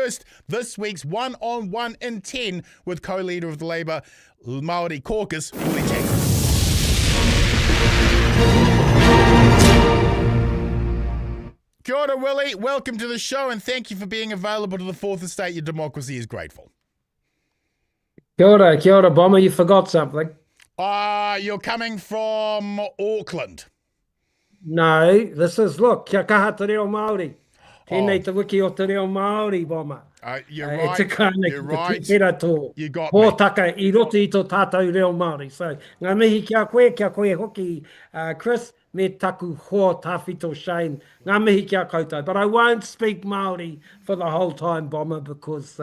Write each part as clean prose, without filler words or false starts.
First, this week's 1-on-1 in 10 with co-leader of the Labour Māori Caucus, Willie. Kia ora, Willie. Welcome to the show and thank you for being available to the Fourth Estate. Your democracy is grateful. Kia ora, Bomber. You forgot something. You're coming from Auckland. No, this is, look, kia kaha te reo Māori. Tēnei te wiki o te reo Māori, Bomber. You're right. You're right. You got me. Hōtaka I roti I tō tātou reo Māori. So, ngā mihi kia koe hoki, Chris, me taku hoa tāwhito Shane. Ngā mihi kia koutou. But I won't speak Māori for the whole time, Bomber, because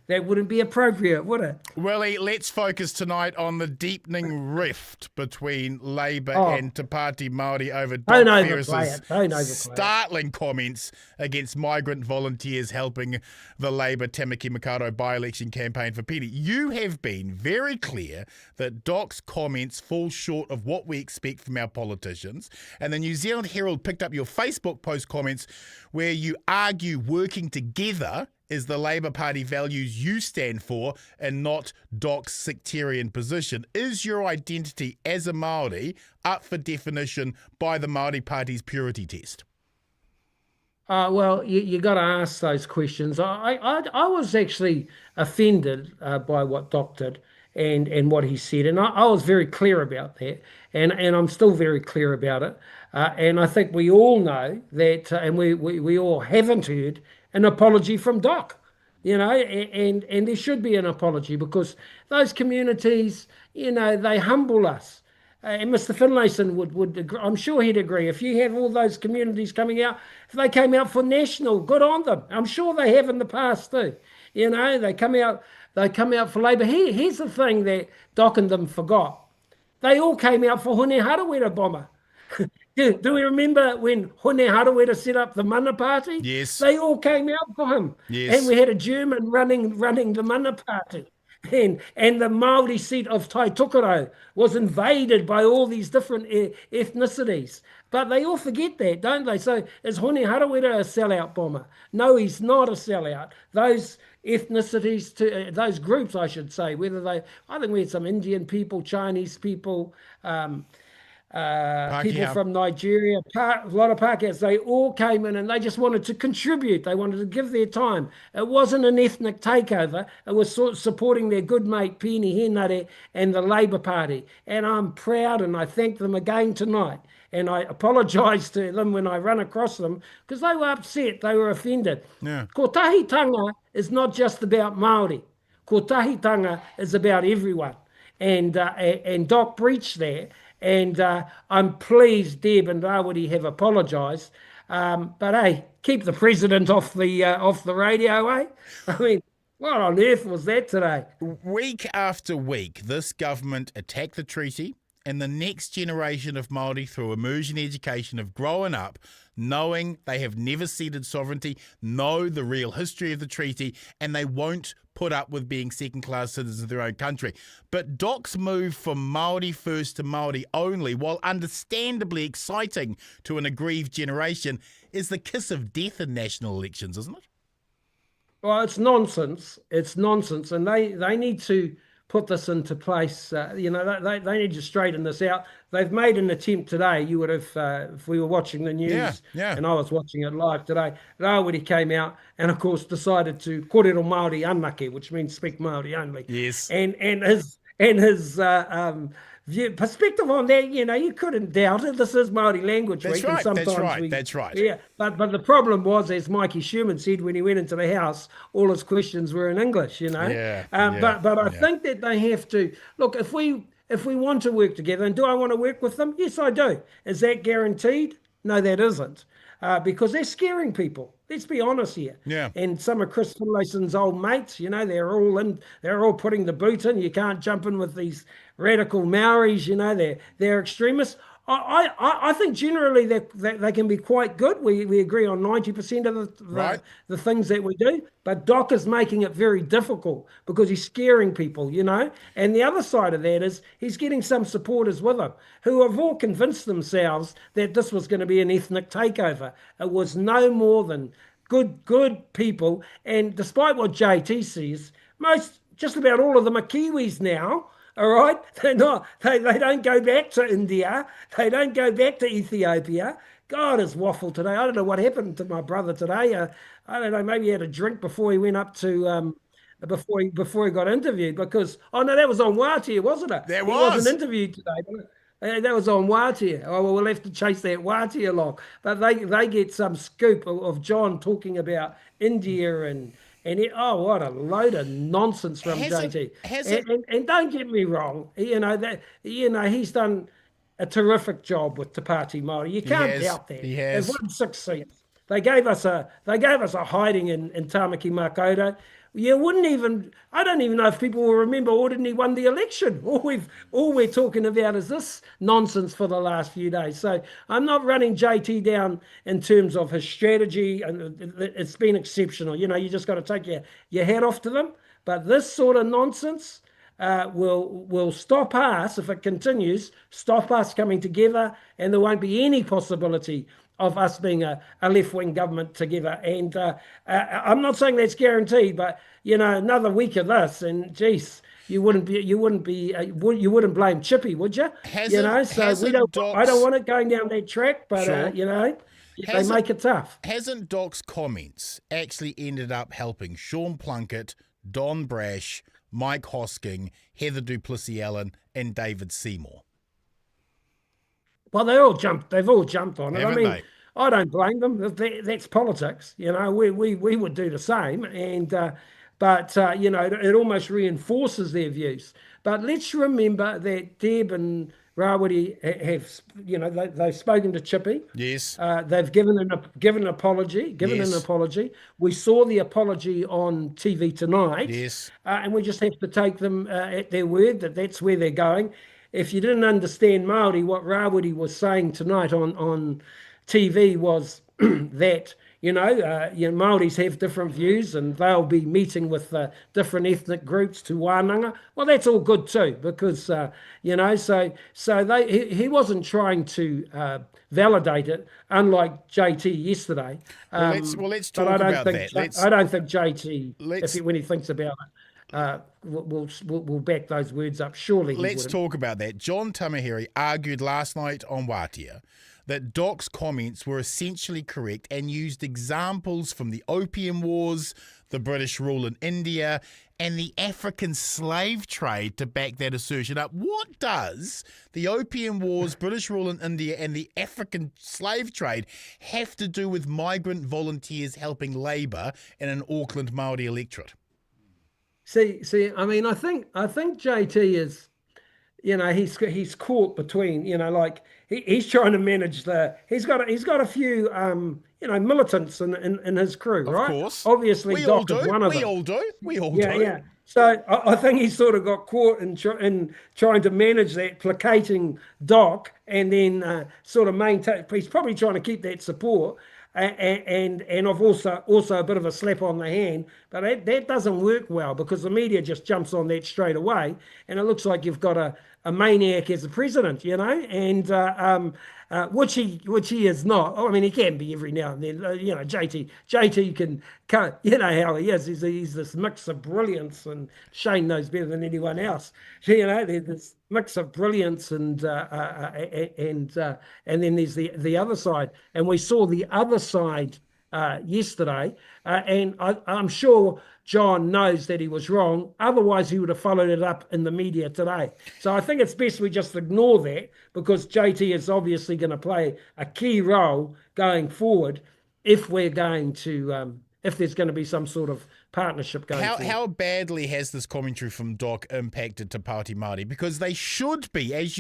that wouldn't be appropriate, would it? Willie, let's focus tonight on the deepening rift between Labour and Te Pāti Māori over Doc Ferris's startling comments against migrant volunteers helping the Labour Tamaki Makaurau by-election campaign for Pāti. You have been very clear that Doc's comments fall short of what we expect from our politicians, and the New Zealand Herald picked up your Facebook post comments where you argue working together is the Labour Party values you stand for and not Doc's sectarian position. Is your identity as a Māori up for definition by the Māori Party's purity test? Well, you got to ask those questions. I was actually offended by what Doc did and what he said, and I was very clear about that, and I'm still very clear about it. And I think we all know that, and we all haven't heard an apology from Doc, you know, and there should be an apology because those communities, you know, they humble us. And Mr. Finlayson would agree, I'm sure he'd agree. If you have all those communities coming out, if they came out for national, good on them. I'm sure they have in the past too. You know, they come out for Labour. Here's the thing that Doc and them forgot. They all came out for Hone Harawira, Bomber. Do we remember when Hone Harawira set up the Mana Party? Yes. They all came out for him. Yes. And we had a German running the Mana Party. And the Māori seat of Tai Tukurau was invaded by all these different ethnicities. But they all forget that, don't they? So is Hone Harawira a sellout, Bomber? No, he's not a sellout. Those ethnicities, those groups, I should say, I think we had some Indian people, Chinese people, people from Nigeria, a lot of Pākehās, they all came in and they just wanted to contribute. They wanted to give their time. It wasn't an ethnic takeover. It was supporting their good mate, Pini Henare, and the Labour Party. And I'm proud and I thank them again tonight. And I apologise to them when I run across them because they were upset, they were offended. Yeah. Kotahitanga is not just about Māori. Kotahitanga is about everyone. And Doc breached there. And I'm pleased Deb and Rawiri have apologised. But hey, keep the president off the radio, eh? I mean, what on earth was that today? Week after week, this government attacked the treaty, and the next generation of Māori through immersion education have grown up knowing they have never ceded sovereignty, know the real history of the treaty, and they won't put up with being second-class citizens of their own country. But Doc's move from Māori first to Māori only, while understandably exciting to an aggrieved generation, is the kiss of death in national elections, isn't it? Well, it's nonsense. It's nonsense, and they need to put this into place. They need to straighten this out. They've made an attempt today. You would have, if we were watching the news, and I was watching it live today, Rawiri came out and, of course, decided to kōrero Māori anake, which means speak Māori only. Yes. And his perspective on that, you know, you couldn't doubt it. This is Māori language week. That's right. Yeah, but the problem was, as Mikey Sherman said when he went into the House, all his questions were in English, you know. But I think that they have to, look, if we want to work together, and do I want to work with them? Yes, I do. Is that guaranteed? No, that isn't. Because they're scaring people. Let's be honest here. Yeah. And some of Chris Finlayson's old mates, you know, they're all putting the boot in. You can't jump in with these radical Maoris, you know, they're extremists. I think generally they can be quite good. We agree on 90% of the things that we do, but Doc is making it very difficult because he's scaring people, you know. And the other side of that is he's getting some supporters with him who have all convinced themselves that this was going to be an ethnic takeover. It was no more than good people. And despite what JT says, just about all of them are Kiwis now. All right, they're not. They don't go back to India. They don't go back to Ethiopia. God, his waffle today. I don't know what happened to my brother today. I don't know. Maybe he had a drink before he went up to before he got interviewed. Because oh no, that was on Wātea, wasn't it? There He was. wasn't interviewed today. That was on Wātea. Oh, well, we'll have to chase that Wātea along. But they get some scoop of John talking about India oh, what a load of nonsense from JT. And don't get me wrong, he's done a terrific job with Te Pāti Māori. You can't doubt that. He has. They've won 6 seats. They gave us a hiding in Tāmaki Makaurau. I don't even know if people will remember Ordinary won the election. All we're talking about is this nonsense for the last few days. So I'm not running JT down in terms of his strategy, and it's been exceptional. You just got to take your hat off to them. But this sort of nonsense will stop us, if it continues, stop us coming together, and there won't be any possibility of us being a left-wing government together. And I'm not saying that's guaranteed, but another week of this, and geez, you wouldn't blame Chippy, would you? I don't want it going down that track, but sure. They make it tough. Hasn't Doc's comments actually ended up helping Sean Plunkett, Don Brash, Mike Hosking, Heather du Plessis-Allen, and David Seymour? Well, they've all jumped on it. Haven't they? I don't blame them. That's politics. We would do the same. And but it almost reinforces their views. But let's remember that Deb and Rawiri have, they've spoken to Chippy. Yes. They've given an apology. An apology. We saw the apology on TV tonight. Yes. And we just have to take them at their word that that's where they're going. If you didn't understand Māori, what Rawiri was saying tonight on TV was that Māoris have different views and they'll be meeting with different ethnic groups to wānanga. Well, that's all good too, because he wasn't trying to validate it, unlike JT yesterday. Let's talk about that. I don't think JT, when he thinks about it, we'll back those words up. Surely. Let's talk about that. John Tamahiri argued last night on Wātea that Doc's comments were essentially correct and used examples from the Opium Wars, the British rule in India, and the African slave trade to back that assertion up. What does the Opium Wars, British rule in India, and the African slave trade have to do with migrant volunteers helping Labour in an Auckland Māori electorate? See, I mean, I think JT is, he's caught between, he's trying to manage he's got a few, militants in his crew, right? Of course. Obviously, Doc is one of them. We all do. Yeah. So I think he sort of got caught in trying to manage that, placating Doc, and then sort of maintain. He's probably trying to keep that support. And I've also a bit of a slap on the hand, but that doesn't work well, because the media just jumps on that straight away, and it looks like you've got a maniac as the president, and which he is not. I mean, he can be every now and then. JT can, how he is. He's this mix of brilliance, and Shane knows better than anyone else. There's this mix of brilliance, and then there's the other side, and we saw the other side yesterday, and I'm sure John knows that he was wrong. Otherwise, he would have followed it up in the media today. So I think it's best we just ignore that, because JT is obviously going to play a key role going forward if we're going to if there's going to be some sort of partnership going forward. How badly has this commentary from Doc impacted Te Pāti Māori? Because they should be, as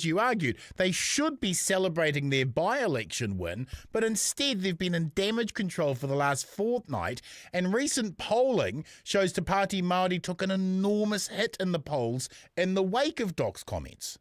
you argued, they should be celebrating their by-election win, but instead they've been in damage control for the last fortnight, and recent polling shows Te Pāti Māori took an enormous hit in the polls in the wake of Doc's comments.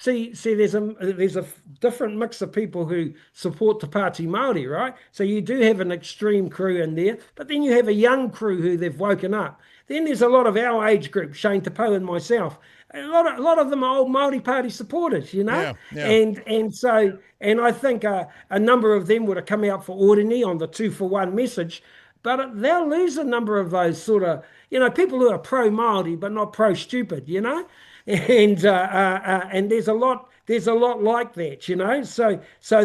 see, there's a different mix of people who support the Pāti Māori, right? So you do have an extreme crew in there, but then you have a young crew who they've woken up. Then there's a lot of our age group, Shane Tapo and myself. A lot of them are old Māori Party supporters, Yeah. And I think a number of them would have come out for Ordini on the 2-for-1 message, but they'll lose a number of those sort of, people who are pro-Māori but not pro-stupid, and there's a lot like that, so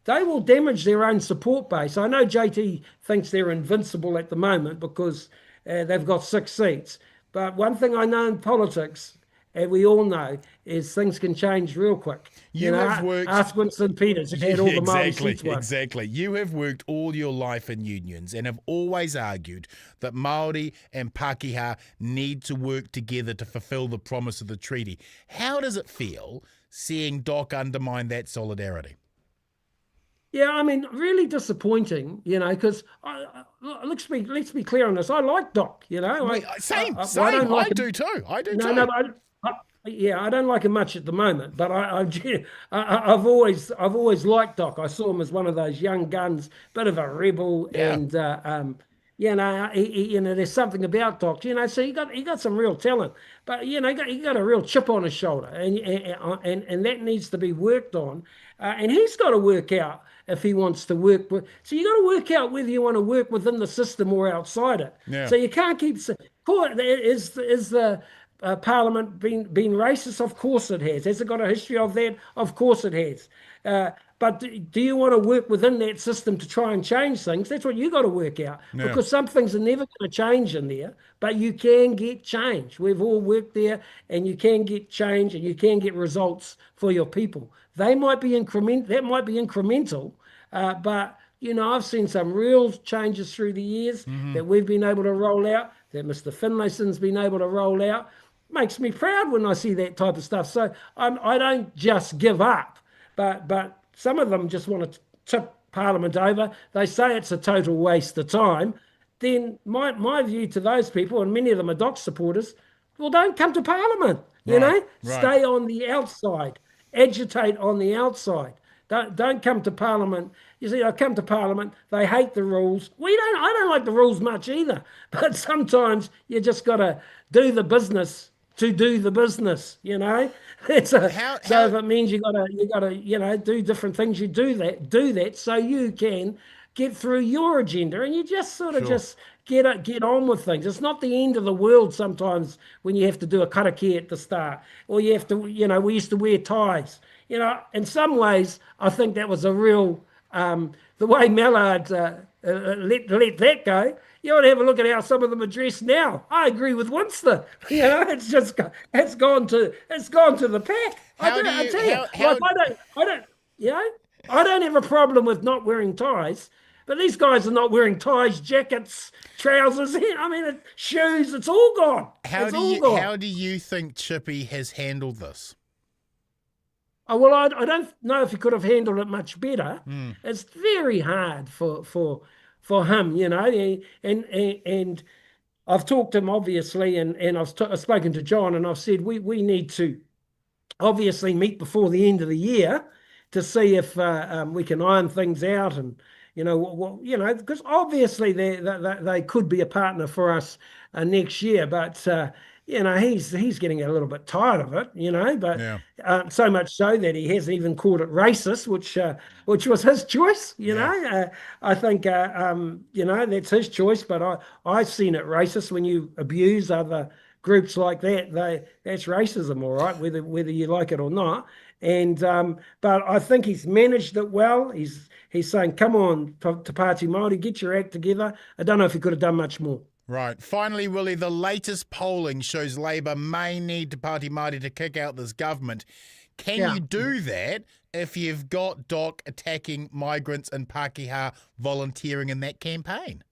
they will damage their own support base. I know JT thinks they're invincible at the moment because they've got 6 seats, but one thing I know in politics, and we all know, is things can change real quick. Ask Winston Peters, who had all the Māori seats won. Exactly. You have worked all your life in unions and have always argued that Māori and Pākehā need to work together to fulfil the promise of the treaty. How does it feel seeing Doc undermine that solidarity? Yeah, I mean, really disappointing, because let's be clear on this. I like Doc, Same. I do too. I don't like him much at the moment, but I've always liked Doc. I saw him as one of those young guns, bit of a rebel, and there's something about Doc, so he got some real talent, but he got a real chip on his shoulder, and that needs to be worked on, and he's got to work out if he wants to work with. So you got to work out whether you want to work within the system or outside it. Yeah. So you can't keep. Is the Parliament been racist? Of course it has. Has it got a history of that? Of course it has. But do you want to work within that system to try and change things? That's what you got to work out. Yeah. Because some things are never going to change in there, but you can get change. We've all worked there, and you can get change, and you can get results for your people. They might be incremental, but I've seen some real changes through the years that we've been able to roll out, that Mr. Finlayson's been able to roll out. Makes me proud when I see that type of stuff. So I don't just give up, but some of them just want to tip Parliament over. They say it's a total waste of time. Then my view to those people, and many of them are Doc supporters, well, don't come to Parliament, Right. Stay on the outside, agitate on the outside. Don't come to Parliament. You see, I come to Parliament, they hate the rules. I don't like the rules much either, but sometimes you just got to do the business to do the business, So if it means you gotta do different things, you do that so you can get through your agenda, and you just sort of just get on with things. It's not the end of the world sometimes when you have to do a karakia at the start, or you have to, we used to wear ties. In some ways, I think that was a real, the way Mallard let that go. You ought to have a look at how some of them are dressed now. I agree with Winston. It's gone to the pack. I don't have a problem with not wearing ties, but these guys are not wearing ties, jackets, trousers. I mean, shoes. It's all gone. How do you think Chippy has handled this? Oh, well, I don't know if he could have handled it much better. It's very hard for him, and I've talked to him obviously, and I've spoken to John, and I've said we need to obviously meet before the end of the year to see if we can iron things out, and because obviously they could be a partner for us next year, but he's getting a little bit tired of it, but so much so that he hasn't even called it racist, which was his choice, I think, that's his choice, but I've seen it racist when you abuse other groups like that. That's racism, all right, whether you like it or not. And but I think he's managed it well. He's saying, come on, to Pāti Māori, get your act together. I don't know if he could have done much more. Right. Finally, Willie, the latest polling shows Labour may need Pāti Māori to kick out this government. Can you do that if you've got Doc attacking migrants and Pākehā volunteering in that campaign?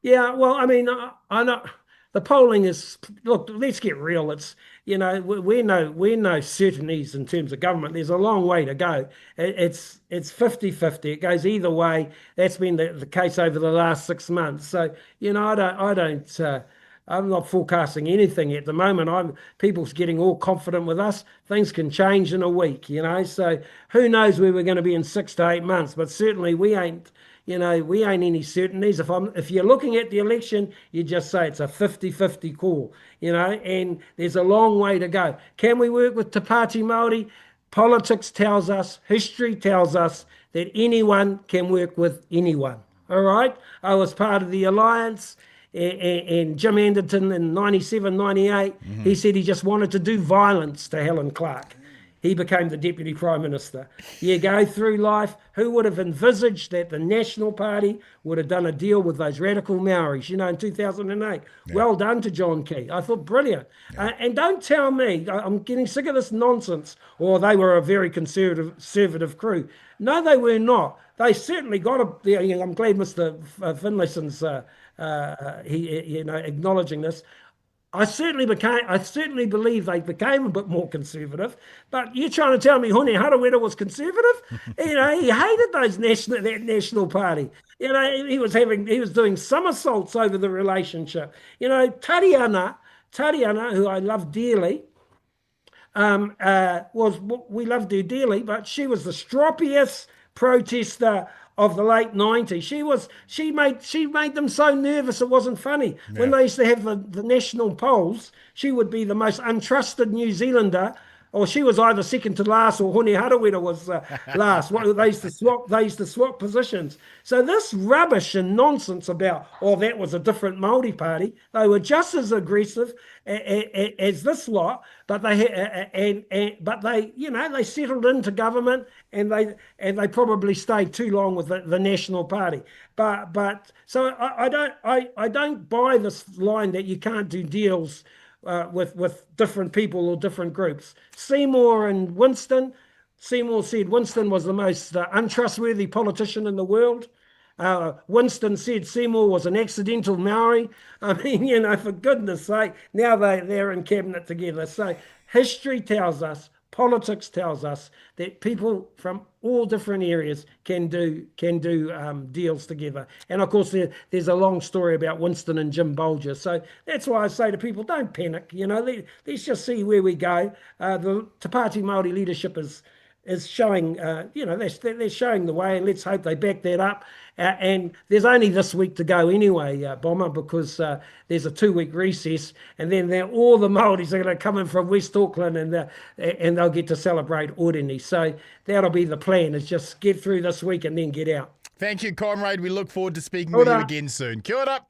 Yeah, well, I mean, I know the polling is, look, let's get real. It's, we're no certainties in terms of government. There's a long way to go. It's 50-50. It goes either way. That's been the case over the last 6 months. So, I don't I'm not forecasting anything at the moment. People's getting all confident with us. Things can change in a week, So who knows where we're going to be in 6 to 8 months? But certainly we ain't any certainties. If you're looking at the election, you just say it's a 50-50 call, and there's a long way to go. Can we work with Te Pāti Māori? Politics tells us, history tells us that anyone can work with anyone. All right. I was part of the alliance. And Jim Anderton in 97, 98, he said he just wanted to do violence to Helen Clark. He became the Deputy Prime Minister. You go through life, who would have envisaged that the National Party would have done a deal with those radical Maoris, in 2008? Yeah. Well done to John Key. I thought, brilliant. Yeah. And don't tell me, I'm getting sick of this nonsense, or they were a very conservative crew. No, they were not. They certainly got I'm glad Mr. Finlayson's acknowledging this. I certainly believe they became a bit more conservative. But you're trying to tell me Hone Harawira was conservative? He hated that National Party. He was doing somersaults over the relationship. Tariana, who I love dearly, we loved her dearly, but she was the stroppiest protester of the late 90s. She made them so nervous it wasn't funny. Yeah. When they used to have the national polls, she would be the most untrusted New Zealander, or she was either second to last, or Hone Harawira was last. They used to swap positions. So this rubbish and nonsense about, that was a different Māori party. They were just as aggressive as this lot, but they settled into government, and they probably stayed too long with the National Party. But so I don't buy this line that you can't do deals with different people or different groups. Seymour and Winston. Seymour said Winston was the most untrustworthy politician in the world. Winston said Seymour was an accidental Maori. I mean, for goodness sake, now they're in cabinet together. So history tells us, politics tells us that people from all different areas can do deals together. And of course, there's a long story about Winston and Jim Bolger. So that's why I say to people, don't panic. Let's just see where we go. The Te Pāti Māori leadership is showing, they're showing the way, and let's hope they back that up. And there's only this week to go anyway, Bomber, because there's a 2-week recess, and then all the Māoris are going to come in from West Auckland, and they'll get to celebrate Oreni. So that'll be the plan, is just get through this week and then get out. Thank you, comrade. We look forward to speaking with you again soon. Kia ora.